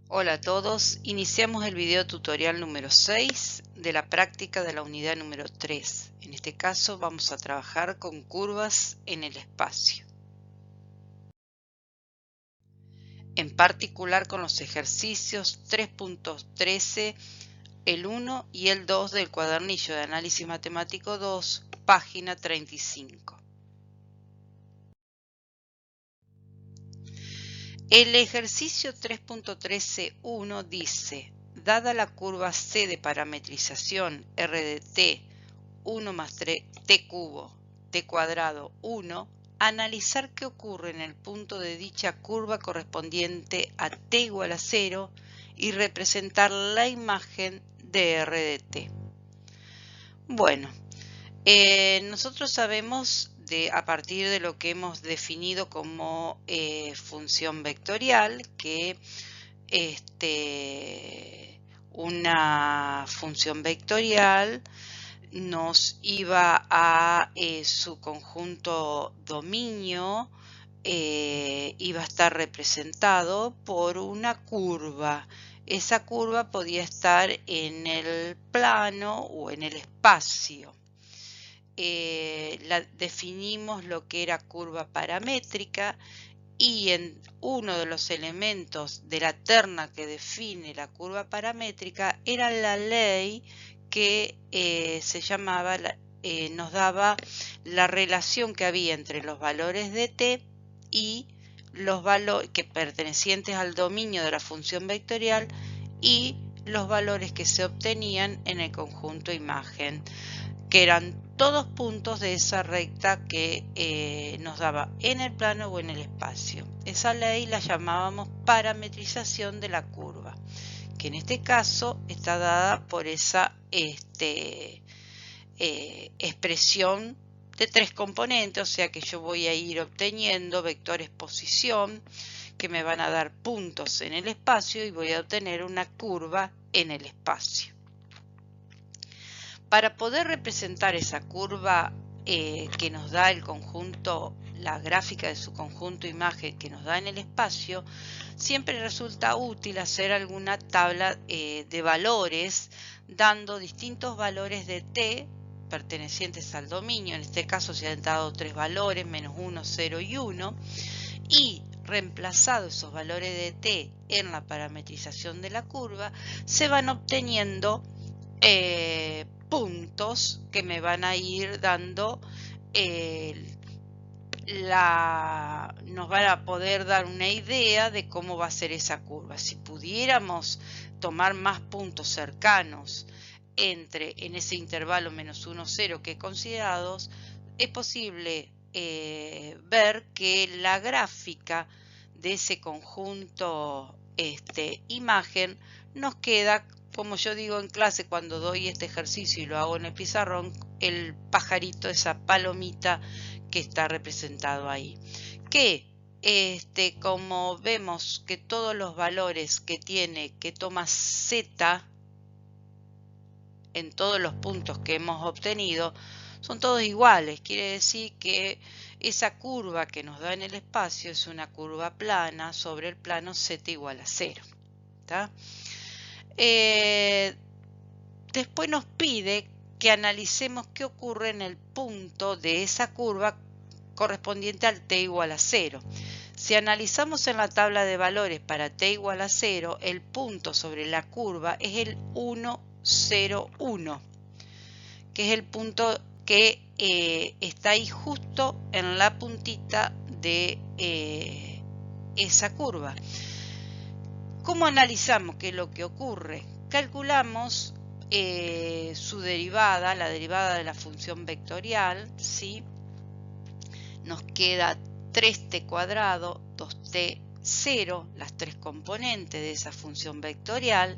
Hola a todos, iniciamos el video tutorial número 6 de la práctica de la unidad número 3. En este caso vamos a trabajar con curvas en el espacio. En particular con los ejercicios 3.13, el 1 y el 2 del cuadernillo de análisis matemático 2, página 35. El ejercicio 3.13.1 dice, dada la curva C de parametrización R de t 1 más t cubo t cuadrado 1, analizar qué ocurre en el punto de dicha curva correspondiente a t igual a 0 y representar la imagen de R de t. Bueno, nosotros sabemos a partir de lo que hemos definido como función vectorial que una función vectorial nos iba a su conjunto dominio iba a estar representado por una curva. Esa curva podía estar en el plano o en el espacio. Definimos lo que era curva paramétrica y en uno de los elementos de la terna que define la curva paramétrica era la ley que se llamaba, nos daba la relación que había entre los valores de t y los valores que pertenecientes al dominio de la función vectorial y los valores que se obtenían en el conjunto imagen, que eran todos puntos de esa recta que nos daba en el plano o en el espacio. Esa ley la llamábamos parametrización de la curva, que en este caso está dada por esa expresión de tres componentes, o sea que yo voy a ir obteniendo vectores posición que me van a dar puntos en el espacio y voy a obtener una curva en el espacio. Para poder representar esa curva que nos da el conjunto, la gráfica de su conjunto imagen que nos da en el espacio, siempre resulta útil hacer alguna tabla de valores dando distintos valores de t pertenecientes al dominio. En este caso se han dado tres valores, menos 1, 0 y 1, y reemplazado esos valores de t en la parametrización de la curva, se van obteniendo puntos que me van a ir dando nos van a poder dar una idea de cómo va a ser esa curva. Si pudiéramos tomar más puntos cercanos en ese intervalo menos 1, 0 que he considerado, es posible ver que la gráfica de ese conjunto imagen nos queda, como yo digo en clase cuando doy este ejercicio y lo hago en el pizarrón, el pajarito, esa palomita que está representado ahí. Que como vemos que todos los valores que toma z en todos los puntos que hemos obtenido son todos iguales, quiere decir que esa curva que nos da en el espacio es una curva plana sobre el plano z igual a 0. ¿Tá? Después nos pide que analicemos qué ocurre en el punto de esa curva correspondiente al t igual a 0. Si analizamos en la tabla de valores para t igual a 0, el punto sobre la curva es el 1, 0, 1, que es el punto que está ahí justo en la puntita de esa curva. ¿Cómo analizamos qué es lo que ocurre? Calculamos su derivada, la derivada de la función vectorial, ¿sí? Nos queda 3t cuadrado, 2t 0, las tres componentes de esa función vectorial,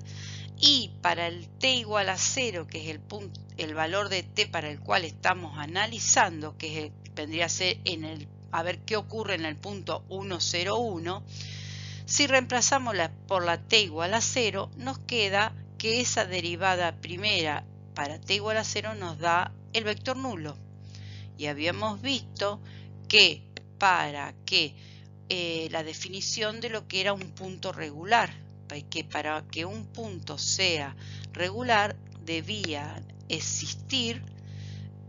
y para el t igual a 0, que es el valor de t para el cual estamos analizando, que vendría a ser a ver qué ocurre en el punto 1, 0, 1, si reemplazamos por la t igual a 0, nos queda que esa derivada primera para t igual a 0 nos da el vector nulo. Y habíamos visto que para que la definición de lo que era un punto regular, y que para que un punto sea regular debía existir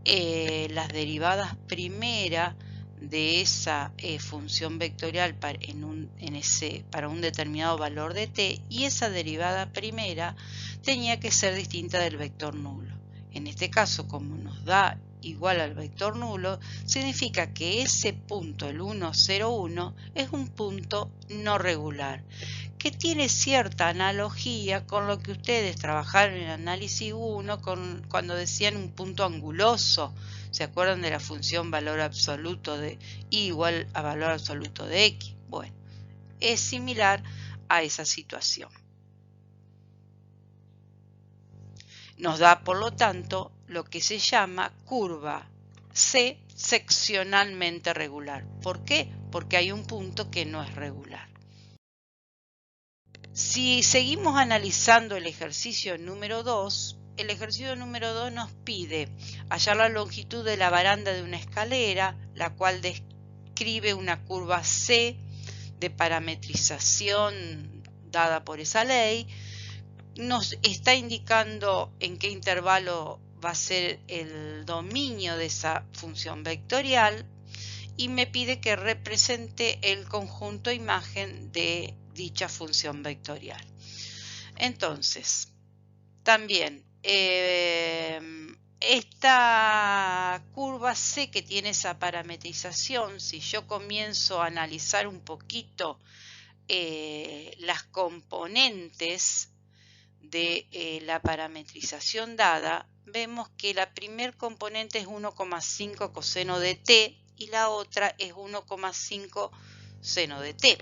las derivadas primeras de esa función vectorial para un determinado valor de t, y esa derivada primera tenía que ser distinta del vector nulo. En este caso, como nos da igual al vector nulo, significa que ese punto, el 1, 0, 1, es un punto no regular, que tiene cierta analogía con lo que ustedes trabajaron en análisis 1 cuando decían un punto anguloso. ¿Se acuerdan de la función valor absoluto de y igual a valor absoluto de x? Bueno, es similar a esa situación. Nos da, por lo tanto, lo que se llama curva C seccionalmente regular. ¿Por qué? Porque hay un punto que no es regular. Si seguimos analizando el ejercicio número 2, el ejercicio número 2 nos pide hallar la longitud de la baranda de una escalera, la cual describe una curva C de parametrización dada por esa ley. Nos está indicando en qué intervalo va a ser el dominio de esa función vectorial y me pide que represente el conjunto imagen de dicha función vectorial. Entonces, también esta curva C que tiene esa parametrización, si yo comienzo a analizar un poquito las componentes de la parametrización dada, vemos que la primer componente es 1,5 coseno de t y la otra es 1,5 seno de t.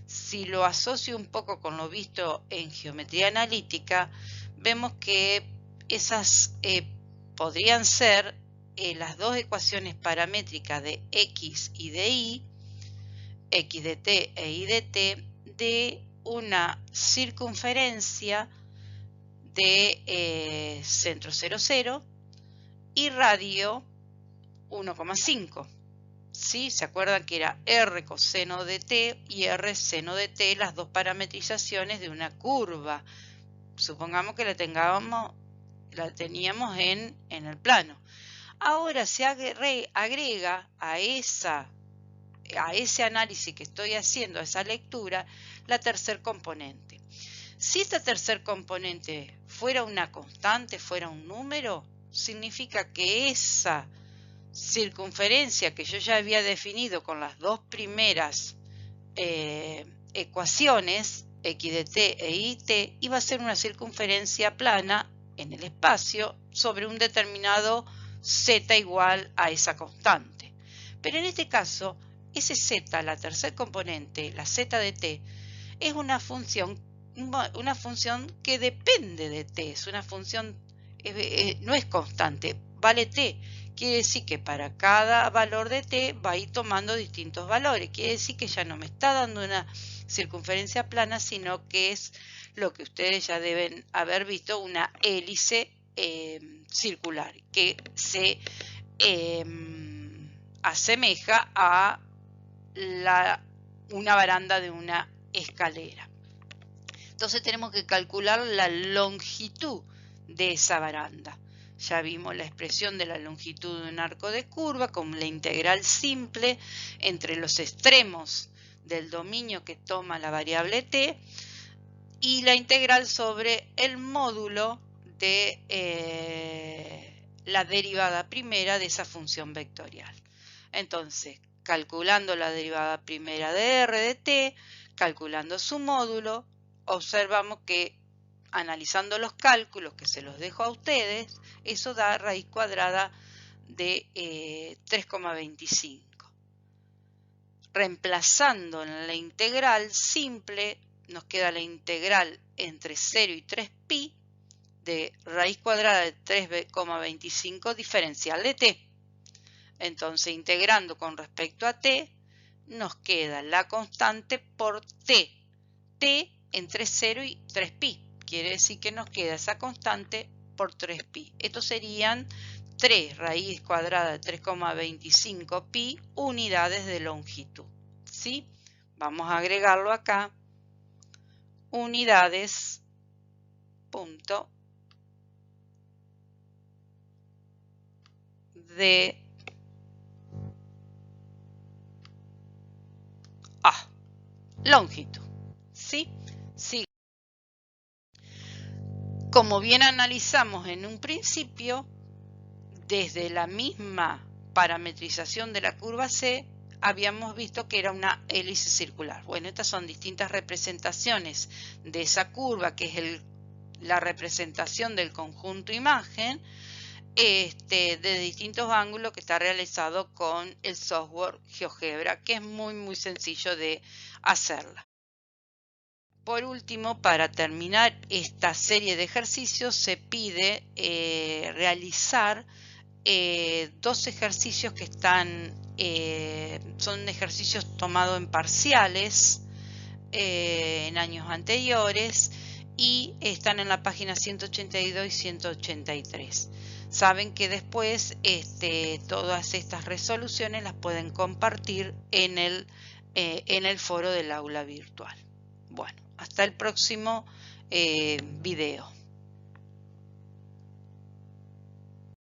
Si lo asocio un poco con lo visto en geometría analítica, vemos que esas podrían ser las dos ecuaciones paramétricas de x y de y, x de t e y de t, de una circunferencia de centro 0, 0 y radio 1,5. ¿Sí? ¿Se acuerdan que era r coseno de t y r seno de t, las dos parametrizaciones de una curva? Supongamos que la teníamos en el plano. Ahora se agrega a ese análisis que estoy haciendo, a esa lectura, la tercer componente. Si esta tercer componente fuera una constante, fuera un número, significa que esa circunferencia que yo ya había definido con las dos primeras ecuaciones, x de t e y de t, iba a ser una circunferencia plana en el espacio sobre un determinado z igual a esa constante. Pero en este caso, ese z, la tercer componente, la z de t, es una función que depende de t, es una función, no es constante, vale t. Quiere decir que para cada valor de t va a ir tomando distintos valores. Quiere decir que ya no me está dando una circunferencia plana, sino que es lo que ustedes ya deben haber visto, una hélice circular, que se asemeja a una baranda de una escalera. Entonces tenemos que calcular la longitud de esa baranda. Ya vimos la expresión de la longitud de un arco de curva como la integral simple entre los extremos del dominio que toma la variable t y la integral sobre el módulo de la derivada primera de esa función vectorial. Entonces, calculando la derivada primera de r de t, calculando su módulo, observamos que analizando los cálculos que se los dejo a ustedes, eso da raíz cuadrada de 3,25. Reemplazando en la integral simple, nos queda la integral entre 0 y 3pi de raíz cuadrada de 3,25 diferencial de t. Entonces, integrando con respecto a t, nos queda la constante por t. T entre 0 y 3pi. Quiere decir que nos queda esa constante por 3pi. Estos serían 3 raíz cuadrada de 3,25 pi unidades de longitud. ¿Sí? Vamos a agregarlo acá unidades punto de longitud. ¿Sí? Sí. Como bien analizamos en un principio, desde la misma parametrización de la curva C, habíamos visto que era una hélice circular. Bueno, estas son distintas representaciones de esa curva, que es la representación del conjunto imagen, de distintos ángulos, que está realizado con el software GeoGebra, que es muy sencillo de hacerla. Por último, para terminar esta serie de ejercicios, se pide realizar 2 ejercicios que son ejercicios tomados en parciales en años anteriores y están en la página 182 y 183. Saben que después todas estas resoluciones las pueden compartir en el foro del aula virtual. Bueno, hasta el próximo video.